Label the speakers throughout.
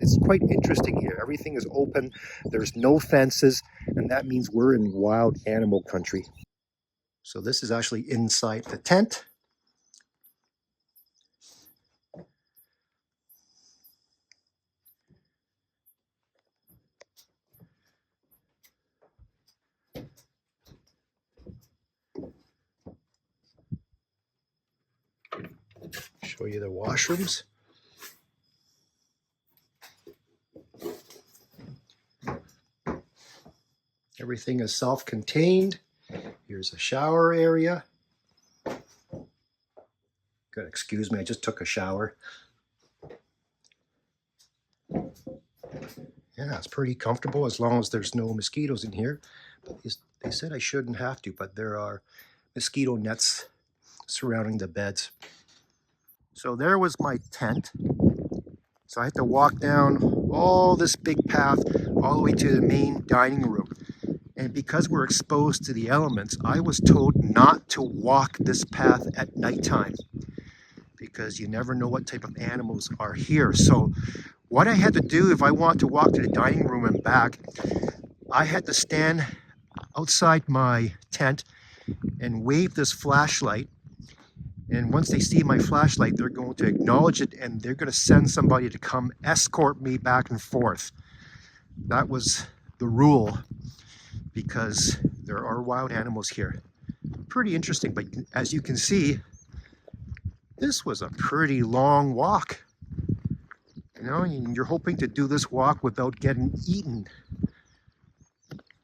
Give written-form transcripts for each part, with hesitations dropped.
Speaker 1: It's quite interesting here. Everything is open, there's no fences, and that means we're in wild animal country. So this is actually inside the tent. Show you the washrooms. Everything is self-contained. Here's a shower area. Good, excuse me, I just took a shower. Yeah, it's pretty comfortable as long as there's no mosquitoes in here. But they said I shouldn't have to, but there are mosquito nets surrounding the beds. So there was my tent. So I had to walk down all this big path all the way to the main dining room. And because we're exposed to the elements, I was told not to walk this path at nighttime because you never know what type of animals are here. So what I had to do if I wanted to walk to the dining room and back, I had to stand outside my tent and wave this flashlight. And once they see my flashlight, they're going to acknowledge it and they're going to send somebody to come escort me back and forth. That was the rule because there are wild animals here. Pretty interesting, but as you can see, this was a pretty long walk. You know, you're hoping to do this walk without getting eaten.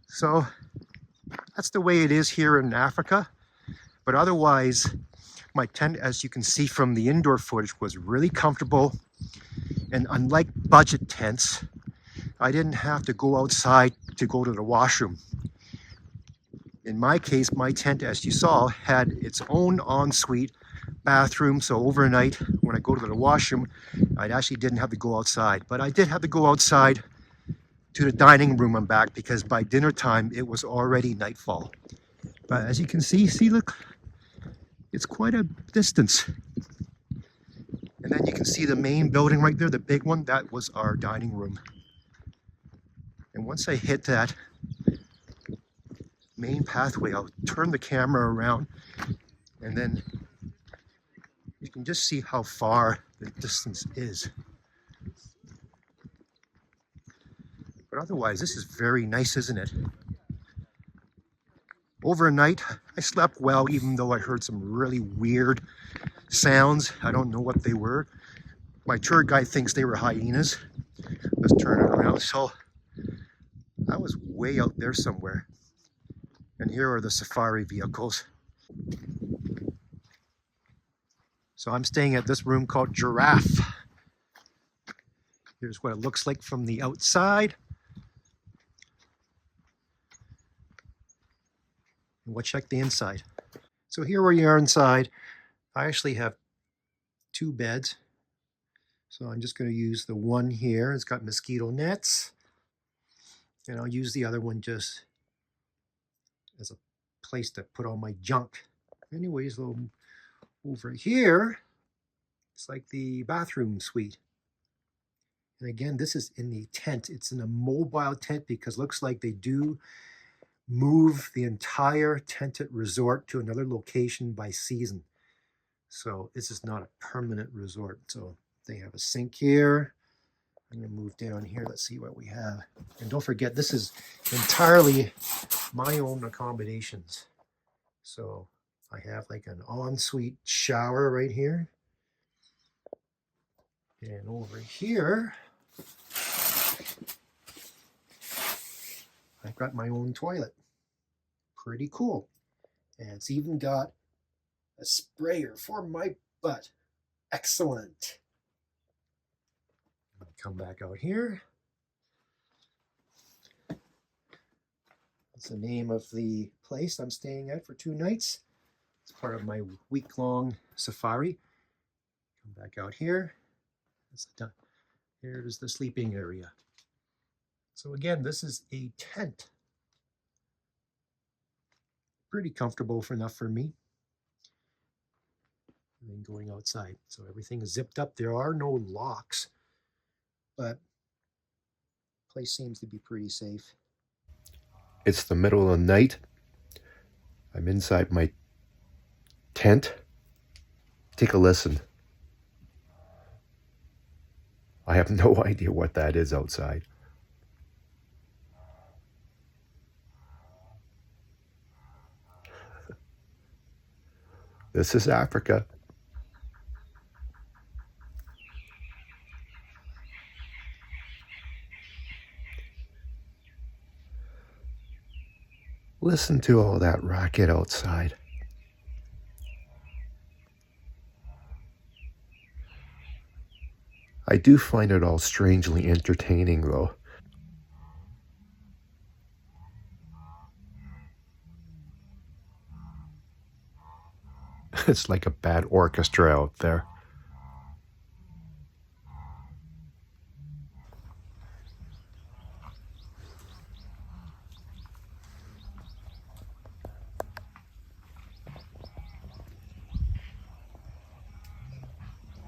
Speaker 1: So that's the way it is here in Africa. But otherwise, my tent, as you can see from the indoor footage, was really comfortable. And unlike budget tents, I didn't have to go outside to go to the washroom. In my case, my tent, as you saw, had its own ensuite bathroom. So overnight, when I go to the washroom, I actually didn't have to go outside. But I did have to go outside to the dining room and back because by dinner time, it was already nightfall. But as you can see, look, it's quite a distance. And then you can see the main building right there, the big one, that was our dining room. And once I hit that main pathway, I'll turn the camera around and then you can just see how far the distance is. But otherwise, this is very nice, isn't it? Overnight, I slept well, even though I heard some really weird sounds. I don't know what they were. My tour guide thinks they were hyenas. Let's turn it around. So I was way out there somewhere. And here are the safari vehicles. So I'm staying at this room called Giraffe. Here's what it looks like from the outside. And we'll check the inside. So here we are inside. I actually have 2 beds. So I'm just going to use the one here. It's got mosquito nets. And I'll use the other one just as a place to put all my junk. Anyways, over here, it's like the bathroom suite. And again, this is in the tent. It's in a mobile tent because it looks like they do move the entire tented resort to another location by season. So this is not a permanent resort. So they have a sink here. I'm going to move down here. Let's see what we have. And don't forget, this is entirely my own accommodations. So I have like an ensuite shower right here. And over here, I've got my own toilet. Pretty cool. And it's even got a sprayer for my butt. Excellent. Come back out here. That's the name of the place I'm staying at for 2 nights. It's part of my week-long safari. Come back out here. Here's the sleeping area. So again, this is a tent. Pretty comfortable enough for me. And then going outside. So everything is zipped up. There are no locks. But place seems to be pretty safe.
Speaker 2: It's the middle of the night. I'm inside my tent. Take a listen. I have no idea what that is outside. This is Africa. Listen to all that racket outside. I do find it all strangely entertaining, though. It's like a bad orchestra out there.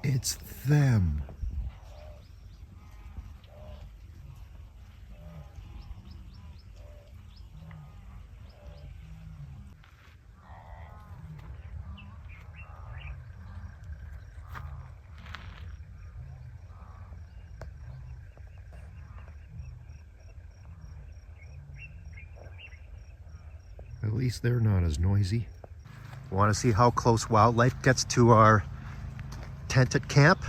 Speaker 2: It's them. At least they're not as noisy.
Speaker 1: Want to see how close wildlife gets to our tent at camp?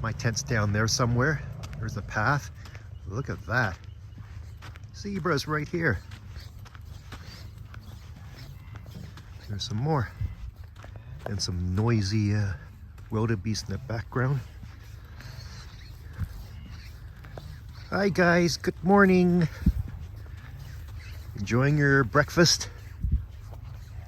Speaker 1: My tent's down there somewhere. There's a path. Look at that. Zebras right here. There's some more. And some noisy wildebeest in the background. Hi guys, good morning. Enjoying your breakfast?